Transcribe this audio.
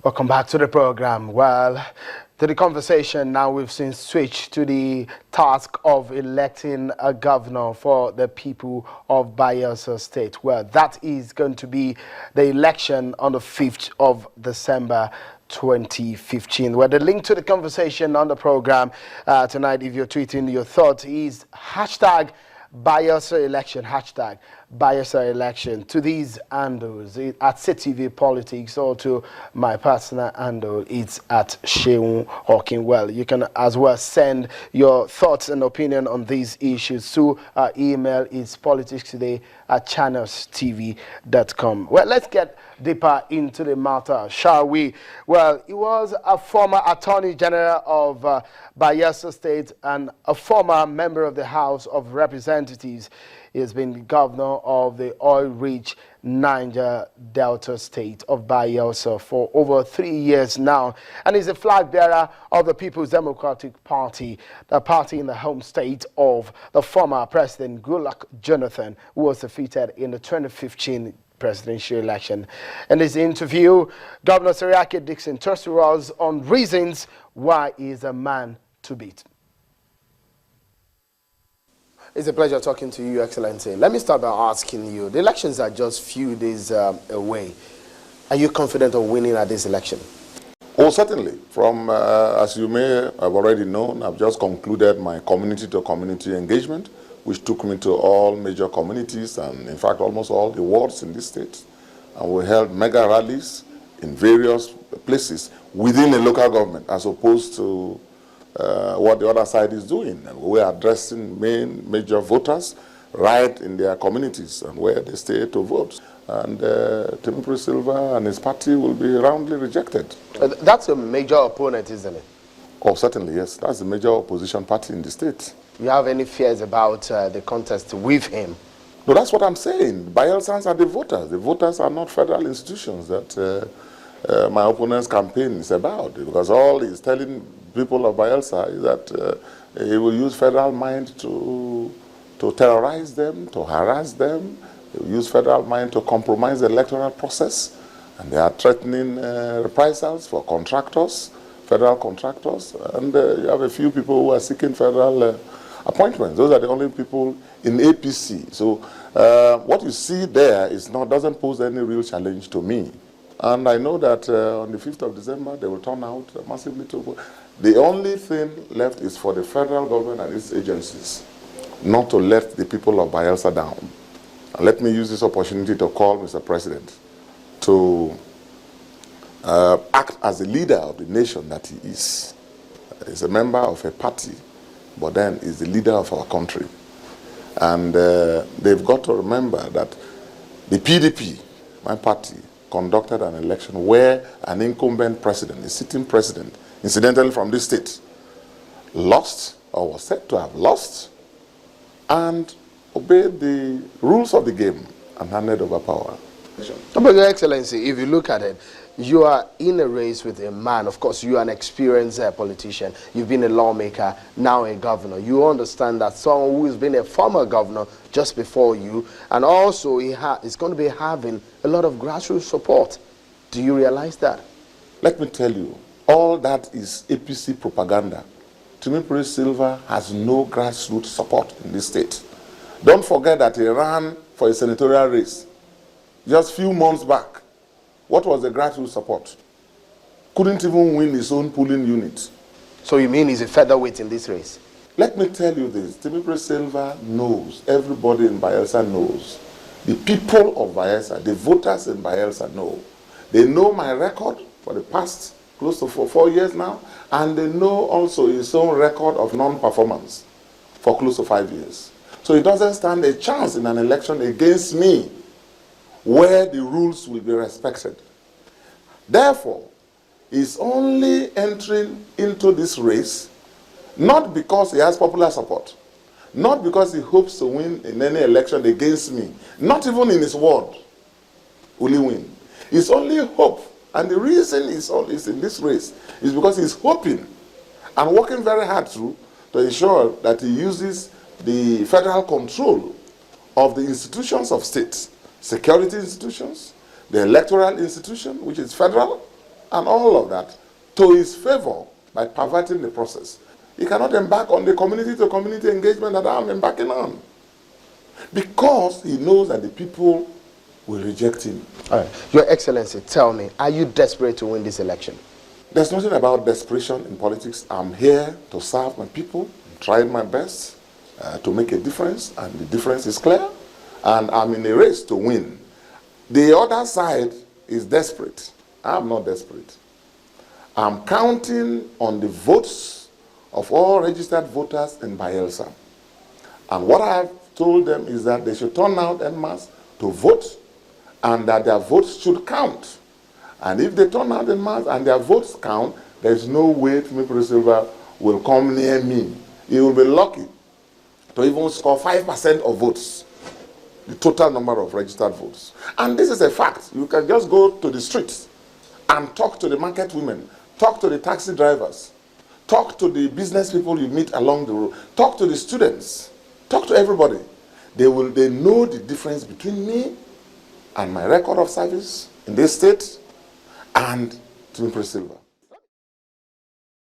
Welcome back to the program. Well, to the conversation now, we've since switched to the task of electing a governor for the people of Bayelsa State. Well, that is going to be the election on the 5th of December 2015. Well, the link to the conversation on the program tonight, if you're tweeting your thoughts, is hashtag Bayelsa election, hashtag Bayelsa election, to these handles at CTV Politics, or to my personal handle, it's at Sheun Hawking. Well, you can as well send your thoughts and opinion on these issues to our email. It's politicstoday@channelstv.com. Well, let's get deeper into the matter, shall we? Well, he was a former Attorney General of Bayelsa State and a former member of the House of Representatives. He has been governor of the oil-rich Niger Delta state of Bayelsa for over 3 years now, and is a flag bearer of the People's Democratic Party, the party in the home state of the former President Goodluck Jonathan, who was defeated in the 2015 presidential election. In this interview, Governor Seriake Dickson touched to us on reasons why he is a man to beat. It's a pleasure talking to you, Excellency. Let me start by asking you, the elections are just few days away. Are you confident of winning at this election? Oh, certainly. From, as you may have already known, I've just concluded my community-to-community engagement, which took me to all major communities and, in fact, almost all the wards in this state. And we held mega rallies in various places within a local government, as opposed to what the other side is doing. And we're addressing major voters right in their communities and where they stay to vote. And Timothy Silva and his party will be roundly rejected. That's a major opponent, isn't it? Oh, certainly, yes. That's the major opposition party in the state. You have any fears about the contest with him? No, that's what I'm saying. Bayelsans are the voters. The voters are not federal institutions that my opponent's campaign is about. Because all he's telling people of Bayelsa is that he will use federal mind to terrorize them, to harass them. He will use federal mind to compromise the electoral process. And they are threatening reprisals for contractors, federal contractors. And you have a few people who are seeking federal appointments. Those are the only people in APC. So what you see there doesn't pose any real challenge to me. And I know that on the 5th of December, they will turn out massively to vote. The only thing left is for the federal government and its agencies not to let the people of Bayelsa down. And let me use this opportunity to call Mr. President to act as the leader of the nation that he is. He's a member of a party, but then he's the leader of our country. And they've got to remember that the PDP, my party, conducted an election where an incumbent president, a sitting president, incidentally from this state, lost, or was said to have lost, and obeyed the rules of the game and handed over power. But Your Excellency, if you look at it, you are in a race with a man. Of course, you are an experienced politician. You've been a lawmaker, now a governor. You understand that someone who has been a former governor just before you, and also is going to be having a lot of grassroots support. Do you realize that? Let me tell you, all that is APC propaganda. Timothy Silva has no grassroots support in this state. Don't forget that he ran for a senatorial race just a few months back. What was the grassroots support? Couldn't even win his own polling unit. So you mean he's a featherweight in this race? Let me tell you this. Timothy Silva knows, everybody in Bayelsa knows. The people of Bayelsa, the voters in Bayelsa know. They know my record for the past close to 4 years now, and they know also his own record of non-performance for close to 5 years. So he doesn't stand a chance in an election against me where the rules will be respected. Therefore, he's only entering into this race not because he has popular support, not because he hopes to win in any election against me, not even in his ward will he win. It's only hope. And the reason he's in this race is because he's hoping and working very hard to ensure that he uses the federal control of the institutions of state, security institutions, the electoral institution, which is federal, and all of that to his favor by perverting the process. He cannot embark on the community-to-community engagement that I'm embarking on, because he knows that the people will reject him. All right. Your Excellency, tell me, are you desperate to win this election? There's nothing about desperation in politics. I'm here to serve my people, trying my best to make a difference, and the difference is clear, and I'm in a race to win. The other side is desperate. I'm not desperate. I'm counting on the votes of all registered voters in Bayelsa. And what I've told them is that they should turn out en masse to vote, and that their votes should count. And if they turn out en masse and their votes count, there's no way Timothy Silva will come near me. He will be lucky to even score 5% of votes, the total number of registered votes. And this is a fact. You can just go to the streets and talk to the market women, talk to the taxi drivers, talk to the business people you meet along the road, talk to the students, talk to everybody. They know the difference between me and my record of service in this state and Timothy Silva.